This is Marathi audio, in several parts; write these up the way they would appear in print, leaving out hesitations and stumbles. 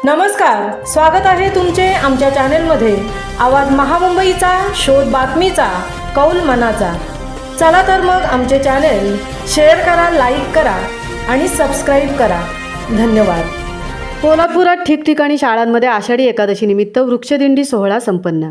नमस्कार, स्वागत आहे तुमचे आमच्या चॅनेलमध्ये। आवाज महामुंबईचा, शोध बातमीचा, कौल मनाचा। चला तर मग आमचे चॅनेल शेअर करा, लाईक करा आणि सबस्क्राइब करा। धन्यवाद। पोलादपुरात ठिकठिकाणी शाळांमध्ये आषाढी एकादशी निमित्त वृक्षदिंडी सोहळा संपन्न।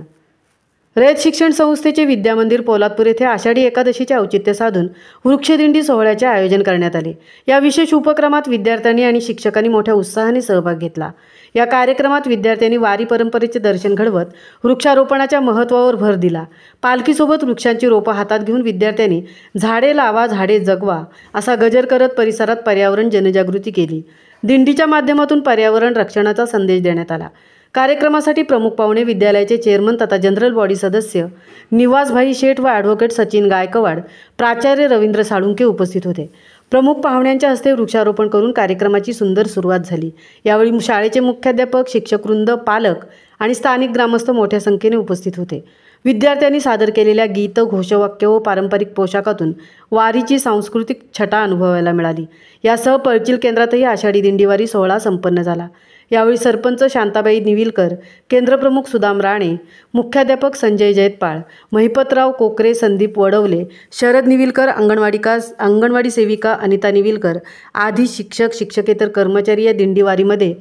रयत शिक्षण संस्थेचे विद्यामंदिर पोलादपूर येथे आषाढी एकादशीचे औचित्य साधून वृक्षदिंडी सोहळ्याचे आयोजन करण्यात आले। या विशेष उपक्रमात विद्यार्थ्यांनी आणि शिक्षकांनी मोठ्या उत्साहाने सहभाग घेतला। या कार्यक्रमात विद्यार्थ्यांनी वारी परंपरेचे दर्शन घडवत वृक्षारोपणाच्या महत्त्वावर भर दिला। पालखीसोबत वृक्षांची रोपं हातात घेऊन विद्यार्थ्यांनी झाडे लावा, झाडे जगवा असा गजर करत परिसरात पर्यावरण जनजागृती केली। दिंडीच्या माध्यमातून पर्यावरण रक्षणाचा संदेश देण्यात आला। कार्यक्रमासाठी प्रमुख पाहुणे विद्यालयाचे चेअरमन तथा जनरल बॉडी सदस्य निवासभाई शेठ व ॲडव्होकेट सचिन गायकवाड, प्राचार्य रवींद्र साळुंके उपस्थित होते। प्रमुख पाहुण्यांच्या हस्ते वृक्षारोपण करून कार्यक्रमाची सुंदर सुरुवात झाली। यावेळी शाळेचे मुख्याध्यापक, शिक्षकवृंद, पालक आणि स्थानिक ग्रामस्थ मोठ्या संख्येने उपस्थित होते। विद्यार्थ्यांनी सादर केलेल्या गीत, घोषवाक्य व पारंपरिक पोशाखातून वारीची सांस्कृतिक छटा अनुभवायला मिळाली। यासह पळचिल केंद्रातही आषाढी दिंडीवारी सोहळा संपन्न झाला। यावेळी सरपंच शांताबाई निविलकर, केंद्रप्रमुख सुदाम राणे, मुख्याध्यापक संजय जयतपाळ, महिपतराव कोकरे, संदीप वडवले, शरद निविलकर, अंगणवाडी सेविका अनिता निविलकर आदी शिक्षक, शिक्षकेतर कर्मचारी या दिंडीवारीमध्ये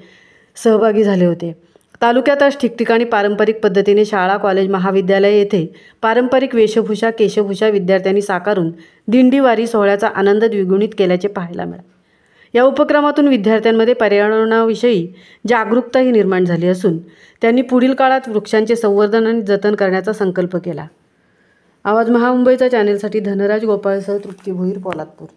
सहभागी झाले होते। तालुक्यात आज ठिकठिकाणी पारंपरिक पद्धतीने शाळा, कॉलेज, महाविद्यालय येथे पारंपरिक वेशभूषा, केशभूषा विद्यार्थ्यांनी साकारून दिंडीवारी सोहळ्याचा आनंद द्विगुणित केल्याचे पाहायला मिळाले। या उपक्रमातून विद्यार्थ्यांमध्ये पर्यावरणाविषयी जागरूकताही निर्माण झाली असून त्यांनी पुढील काळात वृक्षांचे संवर्धन आणि जतन करण्याचा संकल्प केला। आवाज महामुंबईचा चॅनेलसाठी धनराज गोपाळसह तृप्ती भोईर, पोलादपूर।